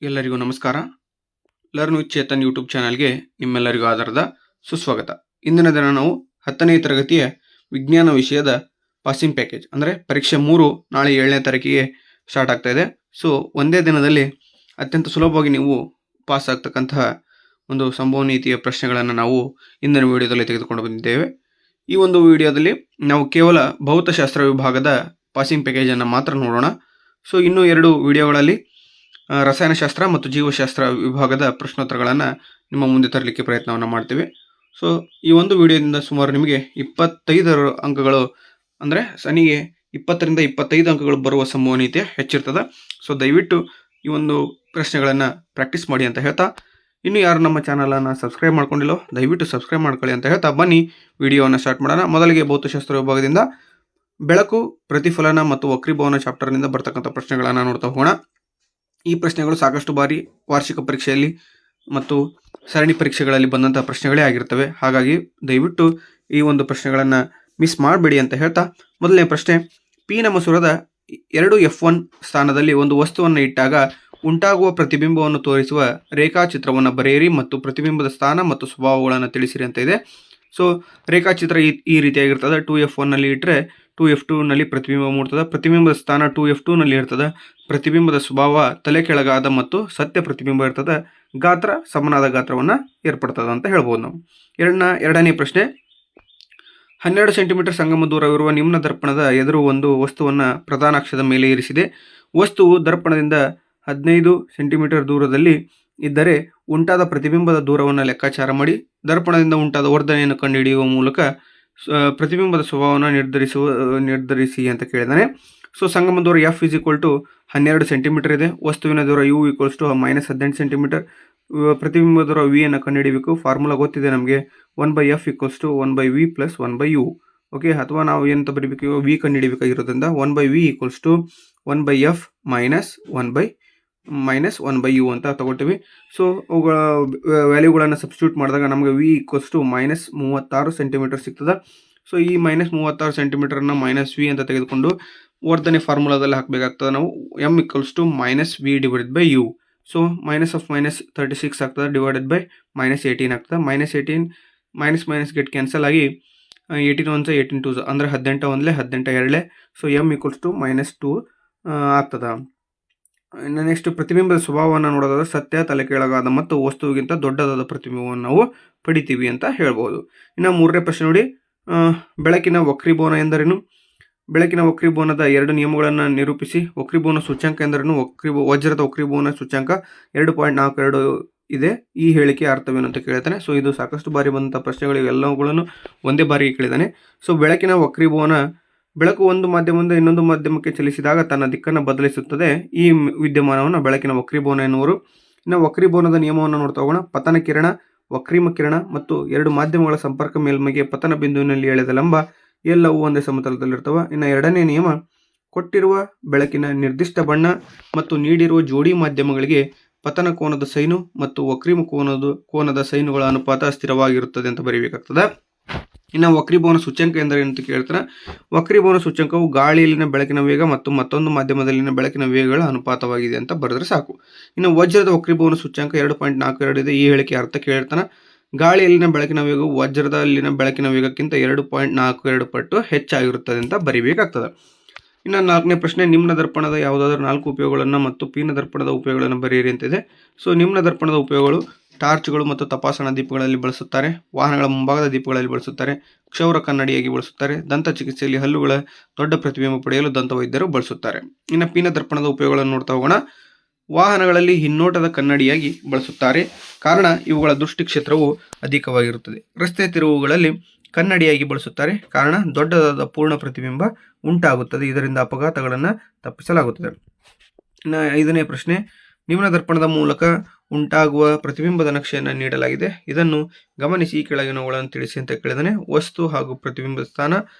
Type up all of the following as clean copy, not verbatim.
ಎಲ್ಲರಿಗೂ ನಮಸ್ಕಾರ. Learn with Chetan YouTube ಚಾನಲ್ಗೆ ನಿಮ್ಮೆಲ್ಲರಿಗೂ ಆಧಾರದ ಸುಸ್ವಾಗತ. ಇಂದಿನ ದಿನ ನಾವು 10ನೇ ತರಗತಿಯ ವಿಜ್ಞಾನ ವಿಷಯದ ಪಾಸಿಂಗ್ ಪ್ಯಾಕೇಜ್ ಅಂದರೆ ಪರೀಕ್ಷೆ 3 ನಾಳೆ 7ನೇ ತಾರೀಕಿಗೆ ಸ್ಟಾರ್ಟ್ ಆಗ್ತಾ ಇದೆ. ಸೊ ಒಂದೇ ದಿನದಲ್ಲಿ ಅತ್ಯಂತ ಸುಲಭವಾಗಿ ನೀವು ಪಾಸ್ ಆಗ್ತಕ್ಕಂತಹ ಒಂದು ಸಂಭವನೀಯತೆಯ ಪ್ರಶ್ನೆಗಳನ್ನು ನಾವು ಇಂದಿನ ವಿಡಿಯೋದಲ್ಲಿ ತೆಗೆದುಕೊಂಡು ಬಂದಿದ್ದೇವೆ. ಈ ಒಂದು ವಿಡಿಯೋದಲ್ಲಿ ನಾವು ಕೇವಲ ಭೌತಶಾಸ್ತ್ರ ವಿಭಾಗದ ಪಾಸಿಂಗ್ ಪ್ಯಾಕೇಜನ್ನು ಮಾತ್ರ ನೋಡೋಣ. ಸೊ ಇನ್ನೂ 2 ವಿಡಿಯೋಗಳಲ್ಲಿ ರಸಾಯನಶಾಸ್ತ್ರ ಮತ್ತು ಜೀವಶಾಸ್ತ್ರ ವಿಭಾಗದ ಪ್ರಶ್ನೋತ್ತರಗಳನ್ನು ನಿಮ್ಮ ಮುಂದೆ ತರಲಿಕ್ಕೆ ಪ್ರಯತ್ನವನ್ನು ಮಾಡ್ತೀವಿ. ಸೊ ಈ ಒಂದು ವಿಡಿಯೋದಿಂದ ಸುಮಾರು ನಿಮಗೆ 25 ಅಂಕಗಳು ಅಂದರೆ ಸನಿಗೆ 20ರಿಂದ 25 ಅಂಕಗಳು ಬರುವ ಸಂಭವನೀಯತೆ ಹೆಚ್ಚಿರ್ತದೆ. ಸೊ ದಯವಿಟ್ಟು ಈ ಒಂದು ಪ್ರಶ್ನೆಗಳನ್ನು ಪ್ರಾಕ್ಟೀಸ್ ಮಾಡಿ ಅಂತ ಹೇಳ್ತಾ, ಇನ್ನು ಯಾರು ನಮ್ಮ ಚಾನಲನ್ನು ಸಬ್ಸ್ಕ್ರೈಬ್ ಮಾಡ್ಕೊಂಡಿಲ್ಲೋ ದಯವಿಟ್ಟು ಸಬ್ಸ್ಕ್ರೈಬ್ ಮಾಡ್ಕೊಳ್ಳಿ ಅಂತ ಹೇಳ್ತಾ ಬನ್ನಿ ವಿಡಿಯೋವನ್ನು ಸ್ಟಾರ್ಟ್ ಮಾಡೋಣ. ಮೊದಲಿಗೆ ಭೌತಶಾಸ್ತ್ರ ವಿಭಾಗದಿಂದ ಬೆಳಕು, ಪ್ರತಿಫಲನ ಮತ್ತು ವಕ್ರೀಭವನ ಚಾಪ್ಟರ್ನಿಂದ ಬರ್ತಕ್ಕಂಥ ಪ್ರಶ್ನೆಗಳನ್ನು ನೋಡ್ತಾ ಹೋಗೋಣ. ಈ ಪ್ರಶ್ನೆಗಳು ಸಾಕಷ್ಟು ಬಾರಿ ವಾರ್ಷಿಕ ಪರೀಕ್ಷೆಯಲ್ಲಿ ಮತ್ತು ಸರಣಿ ಪರೀಕ್ಷೆಗಳಲ್ಲಿ ಬಂದಂತಹ ಪ್ರಶ್ನೆಗಳೇ ಆಗಿರ್ತವೆ. ಹಾಗಾಗಿ ದಯವಿಟ್ಟು ಈ ಒಂದು ಪ್ರಶ್ನೆಗಳನ್ನು ಮಿಸ್ ಮಾಡಬೇಡಿ ಅಂತ ಹೇಳ್ತಾ, ಮೊದಲನೇ ಪ್ರಶ್ನೆ, ಪಿನ ಮಸೂರದ 2F1 ಸ್ಥಾನದಲ್ಲಿ ಒಂದು ವಸ್ತುವನ್ನು ಇಟ್ಟಾಗ ಉಂಟಾಗುವ ಪ್ರತಿಬಿಂಬವನ್ನು ತೋರಿಸುವ ರೇಖಾಚಿತ್ರವನ್ನು ಬರೆಯಿರಿ ಮತ್ತು ಪ್ರತಿಬಿಂಬದ ಸ್ಥಾನ ಮತ್ತು ಸ್ವಭಾವಗಳನ್ನು ತಿಳಿಸಿರಿ ಅಂತ ಇದೆ. ಸೊ ರೇಖಾಚಿತ್ರ ಈ ರೀತಿಯಾಗಿರ್ತದೆ. 2F1ನಲ್ಲಿ ಇಟ್ಟರೆ 2F2ನಲ್ಲಿ ಪ್ರತಿಬಿಂಬ ಮೂಡ್ತದೆ. ಪ್ರತಿಬಿಂಬದ ಸ್ಥಾನ 2F2ನಲ್ಲಿ ಇರ್ತದೆ. ಪ್ರತಿಬಿಂಬದ ಸ್ವಭಾವ ತಲೆ ಕೆಳಗಾದ ಮತ್ತು ಸತ್ಯ ಪ್ರತಿಬಿಂಬ ಇರ್ತದೆ. ಗಾತ್ರ ಸಮನಾದ ಗಾತ್ರವನ್ನು ಏರ್ಪಡ್ತದೆ ಅಂತ ಹೇಳ್ಬೋದು ನಾವು. ಎರಡನೇ ಪ್ರಶ್ನೆ, 12 ಸೆಂಟಿಮೀಟರ್ ಸಂಗಮ ದೂರವಿರುವ ನಿಮ್ನ ದರ್ಪಣದ ಎದುರು ಒಂದು ವಸ್ತುವನ್ನು ಪ್ರಧಾನ ಅಕ್ಷದ ಮೇಲೆ ಇರಿಸಿದೆ. ವಸ್ತುವು ದರ್ಪಣದಿಂದ 15 ಸೆಂಟಿಮೀಟರ್ ದೂರದಲ್ಲಿ ಇದ್ದರೆ ಉಂಟಾದ ಪ್ರತಿಬಿಂಬದ ದೂರವನ್ನು ಲೆಕ್ಕಾಚಾರ ಮಾಡಿ ದರ್ಪಣದಿಂದ ಉಂಟಾದ ವರ್ಧನೆಯನ್ನು ಕಂಡುಹಿಡಿಯುವ ಮೂಲಕ ಪ್ರತಿಬಿಂಬದ ಸ್ವಭಾವವನ್ನು ನಿರ್ಧರಿಸಿ ಅಂತ ಕೇಳಿದಾನೆ. ಸೊ ಸಂಗಮ ದೂರ F = 12 ಸೆಂಟಿಮೀಟರ್ ಇದೆ. ವಸ್ತುವಿನ ದೂರ U = -18 ಸೆಂಟಿಮೀಟರ್. ಪ್ರತಿಬಿಂಬ ದೂರ V ಅನ್ನು ಕಂಡುಹಿಡಿಯಬೇಕು. ಫಾರ್ಮುಲಾ ಗೊತ್ತಿದೆ ನಮಗೆ, 1/F = 1/V + 1/U. ಓಕೆ, ಅಥವಾ ನಾವು ಏನಂತ ಬರೀಬೇಕು, V ಕಂಡುಹಿಡಿಯಬೇಕಾಗಿರೋದ್ರಿಂದ 1/V = 1/F - 1/U ಅಂತ ತಗೊಳ್ತೀವಿ. ಸೊ ಅವುಗಳ ವ್ಯಾಲ್ಯೂಗಳನ್ನು ಸಬ್ಸ್ಟಿಟ್ಯೂಟ್ ಮಾಡಿದಾಗ ನಮಗೆ V = -36 ಸೆಂಟಿಮೀಟರ್ ಸಿಗ್ತದೆ. ಸೊ ಈ -36 ಸೆಂಟಿಮೀಟರ್ನ -V ಅಂತ ತೆಗೆದುಕೊಂಡು ವರ್ಧನೆ ಫಾರ್ಮುಲಾದಲ್ಲಿ ಹಾಕಬೇಕಾಗ್ತದೆ ನಾವು. M = -V/U. ಸೊ -36 ಆಗ್ತದೆ /-18 ಆಗ್ತದೆ. -18 ಗೆಟ್ ಕ್ಯಾನ್ಸಲ್ ಆಗಿ 18 1 18 2 ಅಂದರೆ 18 1 18 2. ಸೊ M = -2 ಆಗ್ತದೆ. ಇನ್ನು ನೆಕ್ಸ್ಟ್ ಪ್ರತಿಬಿಂಬದ ಸ್ವಭಾವವನ್ನು ನೋಡೋದಾದ್ರೆ ಸತ್ಯ, ತಲೆ ಕೆಳಗಾದ ಮತ್ತು ವಸ್ತುವಿಗಿಂತ ದೊಡ್ಡದಾದ ಪ್ರತಿಬಿಂಬವನ್ನು ನಾವು ಪಡಿತೀವಿ ಅಂತ ಹೇಳ್ಬೋದು. ಇನ್ನು ಮೂರನೇ ಪ್ರಶ್ನೆ ನೋಡಿ, ಬೆಳಕಿನ ವಕ್ರೀಭವನ ಎಂದರೇನು? ಬೆಳಕಿನ ವಕ್ರೀಭವನದ 2 ನಿಯಮಗಳನ್ನು ನಿರೂಪಿಸಿ. ವಕ್ರೀಭವನ ಸೂಚ್ಯಂಕ ಎಂದರೇನು? ವಜ್ರದ ವಕ್ರೀಭವನ ಸೂಚ್ಯಂಕ 2.42 ಇದೆ. ಈ ಹೇಳಿಕೆ ಅರ್ಥವೇನು ಅಂತ ಕೇಳ್ತಾನೆ. ಸೊ ಇದು ಸಾಕಷ್ಟು ಬಾರಿ ಬಂದಂಥ ಪ್ರಶ್ನೆಗಳು, ಎಲ್ಲವುಗಳನ್ನು ಒಂದೇ ಬಾರಿಗೆ ಕೇಳಿದ್ದಾನೆ. ಸೊ ಬೆಳಕಿನ ವಕ್ರೀಭವನ, ಬೆಳಕು ಒಂದು ಮಾಧ್ಯಮದಿಂದ ಇನ್ನೊಂದು ಮಾಧ್ಯಮಕ್ಕೆ ಚಲಿಸಿದಾಗ ತನ್ನ ದಿಕ್ಕನ್ನು ಬದಲಿಸುತ್ತದೆ. ಈ ವಿದ್ಯಮಾನವನ್ನು ಬೆಳಕಿನ ವಕ್ರೀಭವನ ಎನ್ನುವರು. ಇನ್ನು ವಕ್ರೀಭವನದ ನಿಯಮವನ್ನು ನೋಡ್ತಾ ಹೋಗೋಣ. ಪತನ ಕಿರಣ, ವಕ್ರೀಮ ಕಿರಣ ಮತ್ತು 2 ಮಾಧ್ಯಮಗಳ ಸಂಪರ್ಕ ಮೇಲ್ಮೈಗೆ ಪತನ ಬಿಂದುವಿನಲ್ಲಿ ಎಳೆದ ಲಂಬ ಎಲ್ಲವೂ ಒಂದೇ ಸಮತಲದಲ್ಲಿರ್ತವೆ. ಇನ್ನು ಎರಡನೇ ನಿಯಮ, ಕೊಟ್ಟಿರುವ ಬೆಳಕಿನ ನಿರ್ದಿಷ್ಟ ಬಣ್ಣ ಮತ್ತು ನೀಡಿರುವ ಜೋಡಿ ಮಾಧ್ಯಮಗಳಿಗೆ ಪತನ ಕೋನದ ಸೈನು ಮತ್ತು ವಕ್ರೀಮ ಕೋನದ ಸೈನುಗಳ ಅನುಪಾತ ಸ್ಥಿರವಾಗಿರುತ್ತದೆ ಅಂತ ಬರೀಬೇಕಾಗ್ತದೆ. ಇನ್ನು ವಕ್ರೀಭವನ ಸೂಚ್ಯಂಕ ಎಂದರೆ ಅಂತ ಕೇಳ್ತಾರೆ. ವಕ್ರೀಭವನ ಸೂಚ್ಯಂಕವು ಗಾಳಿಯಲ್ಲಿನ ಬೆಳಕಿನ ವೇಗ ಮತ್ತು ಮತ್ತೊಂದು ಮಾಧ್ಯಮದಲ್ಲಿನ ಬೆಳಕಿನ ವೇಗಗಳ ಅನುಪಾತವಾಗಿದೆ ಅಂತ ಬರೆದ್ರೆ ಸಾಕು. ಇನ್ನು ವಜ್ರದ ವಕ್ರೀಭವನ ಸೂಚ್ಯಂಕ 2.42 ಇದೆ. ಈ ಹೇಳಿಕೆ ಅರ್ಥ ಕೇಳ್ತಾನೆ. ಗಾಳಿಯಲ್ಲಿನ ಬೆಳಕಿನ ವೇಗವು ವಜ್ರದಲ್ಲಿನ ಬೆಳಕಿನ ವೇಗಕ್ಕಿಂತ 2.42 ಪಟ್ಟು ಹೆಚ್ಚಾಗಿರುತ್ತದೆ ಅಂತ ಬರೀಬೇಕಾಗ್ತದೆ. ಇನ್ನು ನಾಲ್ಕನೇ ಪ್ರಶ್ನೆ, ನಿಮ್ನ ದರ್ಪಣದ ಯಾವುದಾದ್ರೂ 4 ಉಪಯೋಗಗಳನ್ನು ಮತ್ತು ಪಿನ ದರ್ಪಣದ ಉಪಯೋಗಗಳನ್ನು ಬರೆಯಿರಿ ಅಂತಿದೆ. ಸೊ ನಿಮ್ನ ದರ್ಪಣದ ಉಪಯೋಗಗಳು ಟಾರ್ಚ್ಗಳು ಮತ್ತು ತಪಾಸಣಾ ದೀಪಗಳಲ್ಲಿ ಬಳಸುತ್ತಾರೆ. ವಾಹನಗಳ ಮುಂಭಾಗದ ದೀಪಗಳಲ್ಲಿ ಬಳಸುತ್ತಾರೆ. ಕ್ಷೌರ ಕನ್ನಡಿಯಾಗಿ ಬಳಸುತ್ತಾರೆ. ದಂತ ಚಿಕಿತ್ಸೆಯಲ್ಲಿ ಹಲ್ಲುಗಳ ದೊಡ್ಡ ಪ್ರತಿಬಿಂಬ ಪಡೆಯಲು ದಂತವೈದ್ಯರು ಬಳಸುತ್ತಾರೆ. ಇನ್ನು ಪಿನ ದರ್ಪಣದ ಉಪಯೋಗಗಳನ್ನು ನೋಡ್ತಾ ಹೋಗೋಣ. ವಾಹನಗಳಲ್ಲಿ ಹಿನ್ನೋಟದ ಕನ್ನಡಿಯಾಗಿ ಬಳಸುತ್ತಾರೆ, ಕಾರಣ ಇವುಗಳ ದೃಷ್ಟಿ ಕ್ಷೇತ್ರವು ಅಧಿಕವಾಗಿರುತ್ತದೆ. ರಸ್ತೆ ತಿರುವುಗಳಲ್ಲಿ ಕನ್ನಡಿಯಾಗಿ ಬಳಸುತ್ತಾರೆ, ಕಾರಣ ದೊಡ್ಡದಾದ ಪೂರ್ಣ ಪ್ರತಿಬಿಂಬ ಉಂಟಾಗುತ್ತದೆ. ಇದರಿಂದ ಅಪಘಾತಗಳನ್ನು ತಪ್ಪಿಸಲಾಗುತ್ತದೆ. ಇನ್ನು ಐದನೇ ಪ್ರಶ್ನೆ, ನಿಮ್ನ ದರ್ಪಣದ ಮೂಲಕ ಉಂಟಾಗುವ ಪ್ರತಿಬಿಂಬದ ನಕ್ಷೆಯನ್ನು ನೀಡಲಾಗಿದೆ. ಇದನ್ನು ಗಮನಿಸಿ ಈ ಕೆಳಗಿನವುಗಳನ್ನು ತಿಳಿಸಿ ಅಂತ ಕೇಳಿದಾನೆ. ವಸ್ತು ಹಾಗೂ ಪ್ರತಿಬಿಂಬದ ಸ್ಥಾನ,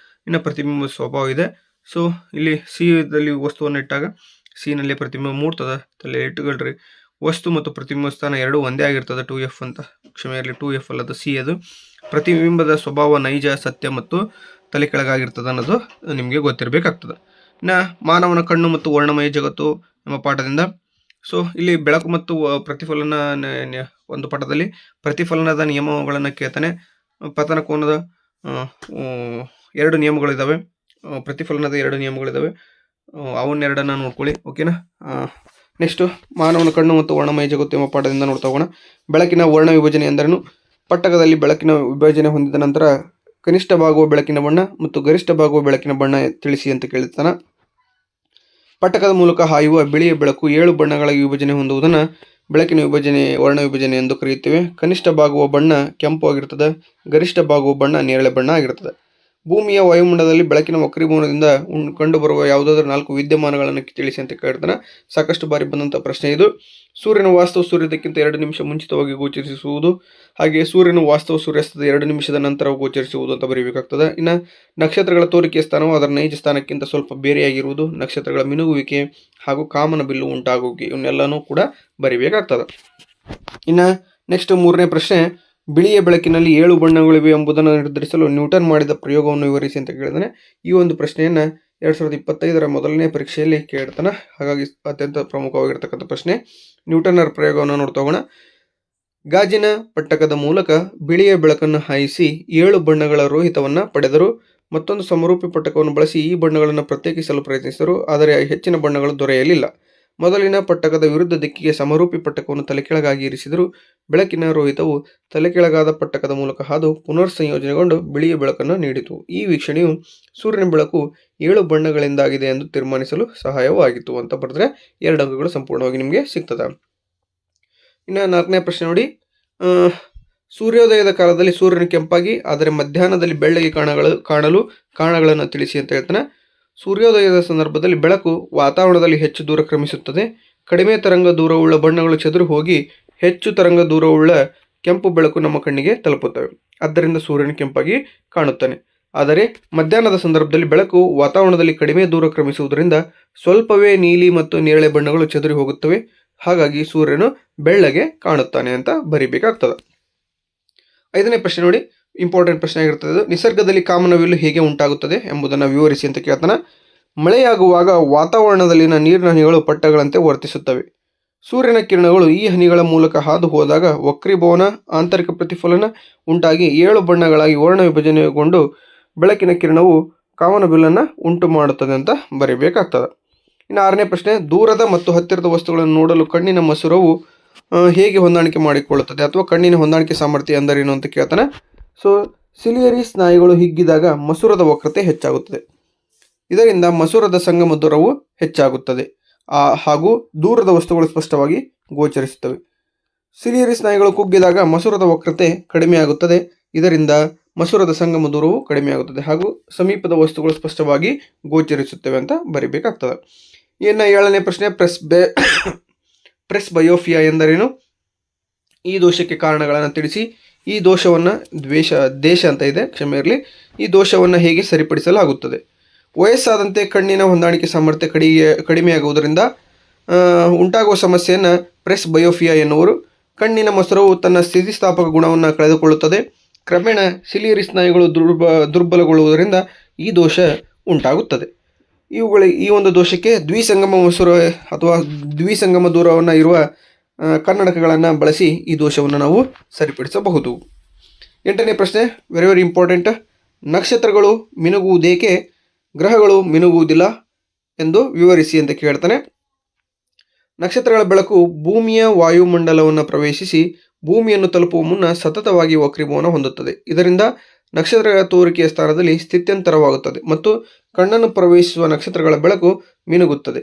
ಇನ್ನು ಪ್ರತಿಬಿಂಬದ ಸ್ವಭಾವ ಇದೆ. ಸೊ ಇಲ್ಲಿ ಸಿ ವಸ್ತುವನ್ನು ಇಟ್ಟಾಗ ಸಿನಲ್ಲಿ ಪ್ರತಿಬಿಂಬ ಮೂಡ್ತದೆ. ತಲೆ ಇಟ್ಟುಕೊಳ್ರಿ. ವಸ್ತು ಮತ್ತು ಪ್ರತಿಬಿಂಬ ಸ್ಥಾನ ಎರಡೂ ಒಂದೇ ಆಗಿರ್ತದೆ. 2F ಅಂತ, ಕ್ಷಮೆ ಇರಲಿ, 2F ಅಲ್ಲದ ಸಿ ಅದು. ಪ್ರತಿಬಿಂಬದ ಸ್ವಭಾವ ನೈಜ, ಸತ್ಯ ಮತ್ತು ತಲೆ ಕೆಳಗಾಗಿರ್ತದೆ ಅನ್ನೋದು ನಿಮಗೆ ಗೊತ್ತಿರಬೇಕಾಗ್ತದೆ. ಇನ್ನು ಮಾನವನ ಕಣ್ಣು ಮತ್ತು ವರ್ಣಮಯ ಜಗತ್ತು ಎಂಬ ಪಾಠದಿಂದ ಸೊ ಇಲ್ಲಿ ಬೆಳಕು ಮತ್ತು ಪ್ರತಿಫಲನ ಒಂದು ಪಟದಲ್ಲಿ ಪ್ರತಿಫಲನದ ನಿಯಮಗಳನ್ನು ಕೇಳ್ತಾನೆ. ಪತನ ಕೋನದ 2 ನಿಯಮಗಳಿದ್ದಾವೆ, ಪ್ರತಿಫಲನದ 2 ನಿಯಮಗಳಿದ್ದಾವೆ, ಅವನ್ನೆರಡನ್ನ ನೋಡ್ಕೊಳ್ಳಿ. ಓಕೆನಾ. ನೆಕ್ಸ್ಟು ಮಾನವನ ಕಣ್ಣು ಮತ್ತು ವರ್ಣಮಯ ಜಗತ್ತು ಎಂಬ ಪಾಠದಿಂದ ನೋಡ್ತಾ ಹೋಗೋಣ. ಬೆಳಕಿನ ವರ್ಣ ವಿಭಜನೆ ಎಂದರೇನು? ಪಟ್ಟಕದಲ್ಲಿ ಬೆಳಕಿನ ವಿಭಜನೆ ಹೊಂದಿದ ನಂತರ ಕನಿಷ್ಠ ಭಾಗವು ಬೆಳಕಿನ ಬಣ್ಣ ಮತ್ತು ಗರಿಷ್ಠ ಭಾಗವು ಬೆಳಕಿನ ಬಣ್ಣ ತಿಳಿಸಿ ಅಂತ ಕೇಳ್ತಾನ. ಪಟ್ಟಕದ ಮೂಲಕ ಹಾಯುವ ಬಿಳಿಯ ಬೆಳಕು 7 ಬಣ್ಣಗಳಾಗಿ ವಿಭಜನೆ ಹೊಂದುವುದನ್ನು ಬೆಳಕಿನ ವಿಭಜನೆ ವರ್ಣ ವಿಭಜನೆ ಎಂದು ಕರೆಯುತ್ತೇವೆ. ಕನಿಷ್ಠ ಭಾಗವು ಬಣ್ಣ ಕೆಂಪು ಆಗಿರ್ತದೆ, ಗರಿಷ್ಠ ಭಾಗವು ಬಣ್ಣ ನೇರಳೆ ಬಣ್ಣ ಆಗಿರ್ತದೆ. ಭೂಮಿಯ ವಾಯುಮಂಡಲದಲ್ಲಿ ಬೆಳಕಿನ ವಕ್ರೀಭವನದಿಂದ ಕಂಡುಬರುವ ಯಾವುದಾದ್ರೂ 4 ವಿದ್ಯಮಾನಗಳನ್ನು ತಿಳಿಸಿ ಅಂತ ಕೇಳ್ತಾನೆ. ಸಾಕಷ್ಟು ಬಾರಿ ಬಂದಂಥ ಪ್ರಶ್ನೆ ಇದು. ಸೂರ್ಯನ ವಾಸ್ತವ ಸೂರ್ಯೋದಯಕ್ಕಿಂತ 2 ನಿಮಿಷ ಮುಂಚಿತವಾಗಿ ಗೋಚರಿಸುವುದು, ಹಾಗೆ ಸೂರ್ಯನ ವಾಸ್ತವ ಸೂರ್ಯಾಸ್ತದ 2 ನಿಮಿಷದ ನಂತರ ಗೋಚರಿಸುವುದು ಅಂತ ಬರೀಬೇಕಾಗ್ತದೆ. ಇನ್ನು ನಕ್ಷತ್ರಗಳ ತೋರಿಕೆಯ ಸ್ಥಾನವು ಅದರ ನೈಜ ಸ್ಥಾನಕ್ಕಿಂತ ಸ್ವಲ್ಪ ಬೇರೆಯಾಗಿರುವುದು, ನಕ್ಷತ್ರಗಳ ಮಿನುಗುವಿಕೆ ಹಾಗೂ ಕಾಮನ ಬಿಲ್ಲು ಉಂಟಾಗುವಿಕೆ, ಇವನ್ನೆಲ್ಲನೂ ಕೂಡ ಬರೀಬೇಕಾಗ್ತದೆ. ಇನ್ನು ನೆಕ್ಸ್ಟ್ 3ನೇ ಪ್ರಶ್ನೆ, ಬಿಳಿಯ ಬೆಳಕಿನಲ್ಲಿ 7 ಬಣ್ಣಗಳಿವೆ ಎಂಬುದನ್ನು ನಿರ್ಧರಿಸಲು ನ್ಯೂಟನ್ ಮಾಡಿದ ಪ್ರಯೋಗವನ್ನು ವಿವರಿಸಿ ಅಂತ ಕೇಳಿದಾನೆ. ಈ ಒಂದು ಪ್ರಶ್ನೆಯನ್ನು 2025ರ ಮೊದಲನೇ ಪರೀಕ್ಷೆಯಲ್ಲಿ ಕೇಳ್ತಾನೆ. ಹಾಗಾಗಿ ಅತ್ಯಂತ ಪ್ರಮುಖವಾಗಿರ್ತಕ್ಕಂಥ ಪ್ರಶ್ನೆ. ನ್ಯೂಟನ್ನರ ಪ್ರಯೋಗವನ್ನು ನೋಡ್ತಾ ಹೋಗೋಣ. ಗಾಜಿನ ಪಟ್ಟಕದ ಮೂಲಕ ಬಿಳಿಯ ಬೆಳಕನ್ನು ಹಾಯಿಸಿ 7 ಬಣ್ಣಗಳ ರೋಹಿತವನ್ನು ಪಡೆದರು. ಮತ್ತೊಂದು ಸಮರೂಪಿ ಪಟ್ಟಕವನ್ನು ಬಳಸಿ ಈ ಬಣ್ಣಗಳನ್ನು ಪ್ರತ್ಯೇಕಿಸಲು ಪ್ರಯತ್ನಿಸಿದರು, ಆದರೆ ಹೆಚ್ಚಿನ ಬಣ್ಣಗಳು ದೊರೆಯಲಿಲ್ಲ. ಮೊದಲಿನ ಪಟ್ಟಕದ ವಿರುದ್ಧ ದಿಕ್ಕಿಗೆ ಸಮರೂಪಿ ಪಟ್ಟಕವನ್ನು ತಲೆಕೆಳಗಾಗಿ ಇರಿಸಿದರು. ಬೆಳಕಿನ ರೋಹಿತವು ತಲೆಕೆಳಗಾದ ಪಟ್ಟಕದ ಮೂಲಕ ಹಾದು ಪುನರ್ ಸಂಯೋಜನೆಗೊಂಡು ಬಿಳಿಯ ಬೆಳಕನ್ನು ನೀಡಿತು. ಈ ವೀಕ್ಷಣೆಯು ಸೂರ್ಯನ ಬೆಳಕು 7 ಬಣ್ಣಗಳಿಂದಾಗಿದೆ ಎಂದು ತೀರ್ಮಾನಿಸಲು ಸಹಾಯವಾಗಿತ್ತು ಅಂತ ಬರೆದ್ರೆ 2 ಅಂಕಗಳು ಸಂಪೂರ್ಣವಾಗಿ ನಿಮಗೆ ಸಿಗ್ತದೆ. ಇನ್ನು 4ನೇ ಪ್ರಶ್ನೆ ನೋಡಿ. ಸೂರ್ಯೋದಯದ ಕಾಲದಲ್ಲಿ ಸೂರ್ಯನು ಕೆಂಪಾಗಿ ಆದರೆ ಮಧ್ಯಾಹ್ನದಲ್ಲಿ ಬೆಳ್ಳಗೆ ಕಾಣಲು ಕಾರಣಗಳನ್ನು ತಿಳಿಸಿ ಅಂತ ಹೇಳ್ತಾನೆ. ಸೂರ್ಯೋದಯದ ಸಂದರ್ಭದಲ್ಲಿ ಬೆಳಕು ವಾತಾವರಣದಲ್ಲಿ ಹೆಚ್ಚು ದೂರ ಕ್ರಮಿಸುತ್ತದೆ. ಕಡಿಮೆ ತರಂಗ ದೂರವುಳ್ಳ ಬಣ್ಣಗಳು ಚದುರಿ ಹೋಗಿ ಹೆಚ್ಚು ತರಂಗ ದೂರವುಳ್ಳ ಕೆಂಪು ಬೆಳಕು ನಮ್ಮ ಕಣ್ಣಿಗೆ ತಲುಪುತ್ತವೆ. ಆದ್ದರಿಂದ ಸೂರ್ಯನು ಕೆಂಪಾಗಿ ಕಾಣುತ್ತಾನೆ. ಆದರೆ ಮಧ್ಯಾಹ್ನದ ಸಂದರ್ಭದಲ್ಲಿ ಬೆಳಕು ವಾತಾವರಣದಲ್ಲಿ ಕಡಿಮೆ ದೂರ ಕ್ರಮಿಸುವುದರಿಂದ ಸ್ವಲ್ಪವೇ ನೀಲಿ ಮತ್ತು ನೇರಳೆ ಬಣ್ಣಗಳು ಚದುರಿ ಹೋಗುತ್ತವೆ. ಹಾಗಾಗಿ ಸೂರ್ಯನು ಬೆಳ್ಳಗೆ ಕಾಣುತ್ತಾನೆ ಅಂತ ಬರೀಬೇಕಾಗ್ತದೆ. 5ನೇ ಪ್ರಶ್ನೆ ನೋಡಿ, ಇಂಪಾರ್ಟೆಂಟ್ ಪ್ರಶ್ನೆ ಆಗಿರ್ತದೆ. ನಿಸರ್ಗದಲ್ಲಿ ಕಾಮನಬಿಲ್ಲು ಹೇಗೆ ಉಂಟಾಗುತ್ತದೆ ಎಂಬುದನ್ನು ವಿವರಿಸಿ ಅಂತ ಕೇಳ್ತಾನೆ. ಮಳೆಯಾಗುವಾಗ ವಾತಾವರಣದಲ್ಲಿನ ನೀರಿನ ಹನಿಗಳು ಪಟ್ಟಗಳಂತೆ ವರ್ತಿಸುತ್ತವೆ. ಸೂರ್ಯನ ಕಿರಣಗಳು ಈ ಹನಿಗಳ ಮೂಲಕ ಹಾದು ಹೋದಾಗ ವಕ್ರೀಭವನ, ಆಂತರಿಕ ಪ್ರತಿಫಲನ ಉಂಟಾಗಿ 7 ಬಣ್ಣಗಳಾಗಿ ವರ್ಣ ವಿಭಜನೆಗೊಂಡು ಬೆಳಕಿನ ಕಿರಣವು ಕಾಮನಬಿಲ್ಲನ್ನು ಉಂಟು ಮಾಡುತ್ತದೆ ಅಂತ ಬರೀಬೇಕಾಗ್ತದೆ. ಇನ್ನು 6ನೇ ಪ್ರಶ್ನೆ, ದೂರದ ಮತ್ತು ಹತ್ತಿರದ ವಸ್ತುಗಳನ್ನು ನೋಡಲು ಕಣ್ಣಿನ ಮಸೂರವು ಹೇಗೆ ಹೊಂದಾಣಿಕೆ ಮಾಡಿಕೊಳ್ಳುತ್ತದೆ ಅಥವಾ ಕಣ್ಣಿನ ಹೊಂದಾಣಿಕೆ ಸಾಮರ್ಥ್ಯ ಎಂದರೇನು ಅಂತ ಕೇಳ್ತಾನೆ. ಸೊ ಸಿಲಿಯರಿ ಸ್ನಾಯುಗಳು ಹಿಗ್ಗಿದಾಗ ಮಸೂರದ ವಕ್ರತೆ ಹೆಚ್ಚಾಗುತ್ತದೆ. ಇದರಿಂದ ಮಸೂರದ ಸಂಗಮ ದೂರವು ಹೆಚ್ಚಾಗುತ್ತದೆ ಹಾಗೂ ದೂರದ ವಸ್ತುಗಳು ಸ್ಪಷ್ಟವಾಗಿ ಗೋಚರಿಸುತ್ತವೆ. ಸಿಲಿಯರಿ ಸ್ನಾಯುಗಳು ಕುಗ್ಗಿದಾಗ ಮಸೂರದ ವಕ್ರತೆ ಕಡಿಮೆಯಾಗುತ್ತದೆ. ಇದರಿಂದ ಮಸೂರದ ಸಂಗಮ ದೂರವು ಕಡಿಮೆಯಾಗುತ್ತದೆ ಹಾಗೂ ಸಮೀಪದ ವಸ್ತುಗಳು ಸ್ಪಷ್ಟವಾಗಿ ಗೋಚರಿಸುತ್ತವೆ ಅಂತ ಬರೀಬೇಕಾಗ್ತದೆ. ಇನ್ನು 7ನೇ ಪ್ರಶ್ನೆ, ಪ್ರೆಸ್ಬಯೋಪಿಯಾ ಎಂದರೇನು? ಈ ದೋಷಕ್ಕೆ ಕಾರಣಗಳನ್ನು ತಿಳಿಸಿ. ಈ ದೋಷವನ್ನು ದೇಶ ಅಂತ ಇದೆ, ಕ್ಷಮೆ ಇರಲಿ. ಈ ದೋಷವನ್ನು ಹೇಗೆ ಸರಿಪಡಿಸಲಾಗುತ್ತದೆ? ವಯಸ್ಸಾದಂತೆ ಕಣ್ಣಿನ ಹೊಂದಾಣಿಕೆ ಸಾಮರ್ಥ್ಯ ಕಡಿಮೆಯಾಗುವುದರಿಂದ ಉಂಟಾಗುವ ಸಮಸ್ಯೆಯನ್ನು ಪ್ರೆಸ್ಬಯೋಪಿಯಾ ಎನ್ನುವರು. ಕಣ್ಣಿನ ಮಸೂರವು ತನ್ನ ಸ್ಥಿತಿಸ್ಥಾಪಕ ಗುಣವನ್ನು ಕಳೆದುಕೊಳ್ಳುತ್ತದೆ. ಕ್ರಮೇಣ ಸಿಲಿಯರಿ ಸ್ನಾಯುಗಳು ದುರ್ಬಲಗೊಳ್ಳುವುದರಿಂದ ಈ ದೋಷ ಉಂಟಾಗುತ್ತದೆ. ಈ ಒಂದು ದೋಷಕ್ಕೆ ದ್ವಿಸಂಗಮ ಮಸೂರ ಅಥವಾ ದ್ವಿಸಂಗಮ ದೂರವನ್ನು ಇರುವ ಕನ್ನಡಕಗಳನ್ನು ಬಳಸಿ ಈ ದೋಷವನ್ನು ನಾವು ಸರಿಪಡಿಸಬಹುದು. 8ನೇ ಪ್ರಶ್ನೆ, ವೆರಿ ವೆರಿ ಇಂಪಾರ್ಟೆಂಟ್. ನಕ್ಷತ್ರಗಳು ಮಿನುಗುವುದೇಕೆ, ಗ್ರಹಗಳು ಮಿನುಗುವುದಿಲ್ಲ ಎಂದು ವಿವರಿಸಿ ಅಂತ ಕೇಳ್ತಾನೆ. ನಕ್ಷತ್ರಗಳ ಬೆಳಕು ಭೂಮಿಯ ವಾಯುಮಂಡಲವನ್ನು ಪ್ರವೇಶಿಸಿ ಭೂಮಿಯನ್ನು ತಲುಪುವ ಮುನ್ನ ಸತತವಾಗಿ ವಕ್ರೀಭವನ ಹೊಂದುತ್ತದೆ. ಇದರಿಂದ ನಕ್ಷತ್ರಗಳ ತೋರಿಕೆಯ ಸ್ಥಾನದಲ್ಲಿ ಸ್ಥಿತ್ಯಂತರವಾಗುತ್ತದೆ ಮತ್ತು ಕಣ್ಣನ್ನು ಪ್ರವೇಶಿಸುವ ನಕ್ಷತ್ರಗಳ ಬೆಳಕು ಮಿನುಗುತ್ತದೆ.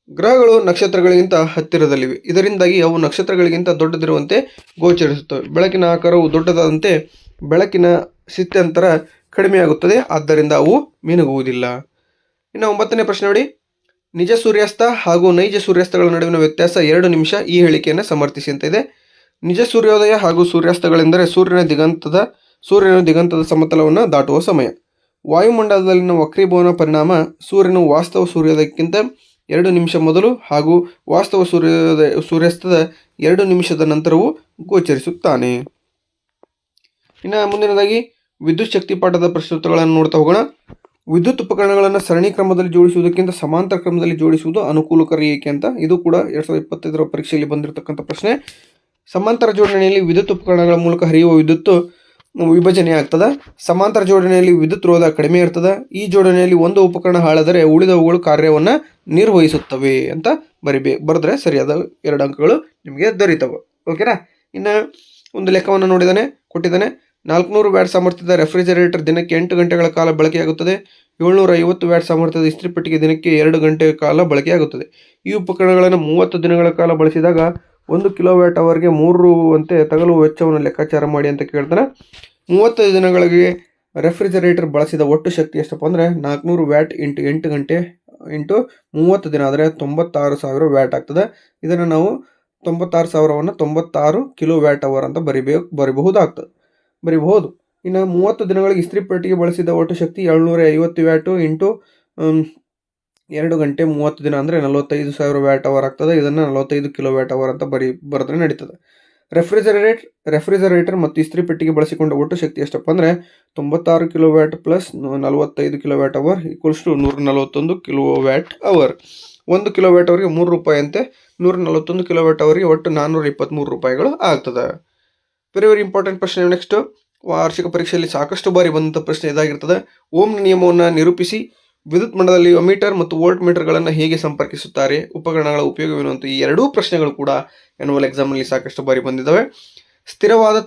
ಗ್ರಹಗಳು ನಕ್ಷತ್ರಗಳಿಗಿಂತ ಹತ್ತಿರದಲ್ಲಿವೆ. ಇದರಿಂದಾಗಿ ಅವು ನಕ್ಷತ್ರಗಳಿಗಿಂತ ದೊಡ್ಡದಿರುವಂತೆ ಗೋಚರಿಸುತ್ತವೆ. ಬೆಳಕಿನ ಆಕಾರವು ದೊಡ್ಡದಾದಂತೆ ಬೆಳಕಿನ ಸ್ಥಿತ್ಯಂತರ ಕಡಿಮೆಯಾಗುತ್ತದೆ, ಆದ್ದರಿಂದ ಅವು ಮಿನುಗುವುದಿಲ್ಲ. ಇನ್ನು 9ನೇ ಪ್ರಶ್ನೆ ನೋಡಿ. ನಿಜ ಸೂರ್ಯಾಸ್ತ ಹಾಗೂ ನೈಜ ಸೂರ್ಯಾಸ್ತಗಳ ನಡುವಿನ ವ್ಯತ್ಯಾಸ 2 ನಿಮಿಷ. ಈ ಹೇಳಿಕೆಯನ್ನು ಸಮರ್ಥಿಸಿ ಅಂತ ಇದೆ. ನಿಜ ಸೂರ್ಯೋದಯ ಹಾಗೂ ಸೂರ್ಯಾಸ್ತಗಳೆಂದರೆ ಸೂರ್ಯನ ದಿಗಂತದ ಸಮತಲವನ್ನು ದಾಟುವ ಸಮಯ. ವಾಯುಮಂಡಲದಲ್ಲಿನ ವಕ್ರೀಭವನ ಪರಿಣಾಮ ಸೂರ್ಯನು ವಾಸ್ತವ ಸೂರ್ಯೋದಯಕ್ಕಿಂತ 2 ನಿಮಿಷ ಮೊದಲು ಹಾಗೂ ವಾಸ್ತವ ಸೂರ್ಯಾಸ್ತದ 2 ನಿಮಿಷದ ನಂತರವೂ ಗೋಚರಿಸುತ್ತಾನೆ. ಇನ್ನು ಮುಂದಿನದಾಗಿ ವಿದ್ಯುತ್ ಶಕ್ತಿ ಪಾಠದ ಪ್ರಶ್ನೋತ್ತರಗಳನ್ನು ನೋಡ್ತಾ ಹೋಗೋಣ. ವಿದ್ಯುತ್ ಉಪಕರಣಗಳನ್ನು ಸರಣಿ ಕ್ರಮದಲ್ಲಿ ಜೋಡಿಸುವುದಕ್ಕಿಂತ ಸಮಾಂತರ ಕ್ರಮದಲ್ಲಿ ಜೋಡಿಸುವುದು ಅನುಕೂಲಕರ ಏಕೆ ಅಂತ. ಇದು ಕೂಡ 2025ರ ಪರೀಕ್ಷೆಯಲ್ಲಿ ಬಂದಿರತಕ್ಕಂಥ ಪ್ರಶ್ನೆ. ಸಮಾಂತರ ಜೋಡಣೆಯಲ್ಲಿ ವಿದ್ಯುತ್ ಉಪಕರಣಗಳ ಮೂಲಕ ಹರಿಯುವ ವಿದ್ಯುತ್ ವಿಭಜನೆ ಆಗ್ತದೆ. ಸಮಾಂತರ ಜೋಡಣೆಯಲ್ಲಿ ವಿದ್ಯುತ್ ರೋಧ ಕಡಿಮೆ ಇರ್ತದೆ. ಈ ಜೋಡಣೆಯಲ್ಲಿ ಒಂದು ಉಪಕರಣ ಹಾಳಾದರೆ ಉಳಿದವುಗಳು ಕಾರ್ಯವನ್ನು ನಿರ್ವಹಿಸುತ್ತವೆ ಅಂತ ಬರೆದ್ರೆ ಸರಿಯಾದ 2 ಅಂಕಗಳು ನಿಮಗೆ ದೊರೀತವೆ. ಓಕೆನಾ. ಇನ್ನು ಒಂದು ಲೆಕ್ಕವನ್ನು ಕೊಟ್ಟಿದ್ದಾನೆ. 400 ವ್ಯಾಟ್ ಸಾಮರ್ಥ್ಯದ ರೆಫ್ರಿಜರೇಟರ್ ದಿನಕ್ಕೆ 8 ಗಂಟೆಗಳ ಕಾಲ ಬಳಕೆಯಾಗುತ್ತದೆ. 750 ವ್ಯಾಟ್ ಸಾಮರ್ಥ್ಯದ ಇಸ್ತ್ರಿ ಪೆಟ್ಟಿಗೆ ದಿನಕ್ಕೆ 2 ಗಂಟೆ ಕಾಲ ಬಳಕೆಯಾಗುತ್ತದೆ. ಈ ಉಪಕರಣಗಳನ್ನು 30 ದಿನಗಳ ಕಾಲ ಬಳಸಿದಾಗ 1 ಕಿಲೋವ್ಯಾಟ್ ಅವರ್ಗೆ 3 ರು ಅಂತೆ ತಗಲುವ ವೆಚ್ಚವನ್ನು ಲೆಕ್ಕಾಚಾರ ಮಾಡಿ ಅಂತ ಕೇಳ್ತಾನೆ. 30 ದಿನಗಳಿಗೆ ರೆಫ್ರಿಜರೇಟರ್ ಬಳಸಿದ ಒಟ್ಟು ಶಕ್ತಿ ಎಷ್ಟಪ್ಪ ಅಂದರೆ 400 ವ್ಯಾಟ್ ಇಂಟು 8 ಗಂಟೆ ಇಂಟು 30 ದಿನ ಆದರೆ 96,000 ವ್ಯಾಟ್ ಆಗ್ತದೆ. ಇದನ್ನು ನಾವು 96,000ವನ್ನು 96 ಕಿಲೋ ವ್ಯಾಟ್ ಅವರ್ ಅಂತ ಬರಿಬಹುದು. ಇನ್ನು 30 ದಿನಗಳಿಗೆ ಇಸ್ತ್ರಿ ಪೆಟ್ಟಿಗೆ ಬಳಸಿದ ಒಟ್ಟು ಶಕ್ತಿ 750 ವ್ಯಾಟು ಇಂಟು 2 ಗಂಟೆ 30 ದಿನ ಅಂದರೆ 45,000 ವ್ಯಾಟ್ ಅವರ್ ಆಗ್ತದೆ. ಇದನ್ನು 45 ಕಿಲೋ ವ್ಯಾಟ್ ಅವರ್ ಅಂತ ಬರೆದ್ರೆ ನಡೀತದೆ. ರೆಫ್ರಿಜರೇಟರ್ ಮತ್ತು ಇಸ್ತ್ರಿ ಪೆಟ್ಟಿಗೆ ಬಳಸಿಕೊಂಡ ಒಟ್ಟು ಶಕ್ತಿ ಎಷ್ಟಪ್ಪ ಅಂದರೆ 96 kilowatt plus 45 kilowatt hour equals to 141 kilowatt hour. 1 kilowatt ಅವರ್ಗೆ 3 ರೂಪಾಯಿ ಅಂತೆ. 141 ಕಿಲೋ ವ್ಯಾಟ್ ಅವರ್ಗೆ ಒಟ್ಟು 423 ರೂಪಾಯಿಗಳು ಆಗ್ತದೆ. ವೆರಿ ಇಂಪಾರ್ಟೆಂಟ್ ಪ್ರಶ್ನೆ. ನೆಕ್ಸ್ಟ್ ವಾರ್ಷಿಕ ಪರೀಕ್ಷೆಯಲ್ಲಿ ಸಾಕಷ್ಟು ಬಾರಿ ಬಂದಂಥ ಪ್ರಶ್ನೆ ಇದಾಗಿರ್ತದೆ. ಓಮ್ನ ನಿಯಮವನ್ನು ನಿರೂಪಿಸಿ. ವಿದ್ಯುತ್ ಮಂಡಲದಲ್ಲಿ ಅಮೀಟರ್ ಮತ್ತು ವೋಲ್ಟ್ ಮೀಟರ್ಗಳನ್ನು ಹೇಗೆ ಸಂಪರ್ಕಿಸುತ್ತಾರೆ? ಉಪಕರಣಗಳ ಉಪಯೋಗವೇನು ಅಂತ ಈ ಎರಡೂ ಪ್ರಶ್ನೆಗಳು ಕೂಡ ಆನ್ಯುವಲ್ ಎಕ್ಸಾಮ್ನಲ್ಲಿ ಸಾಕಷ್ಟು ಬಾರಿ ಬಂದಿದ್ದಾವೆ. ಸ್ಥಿರವಾದ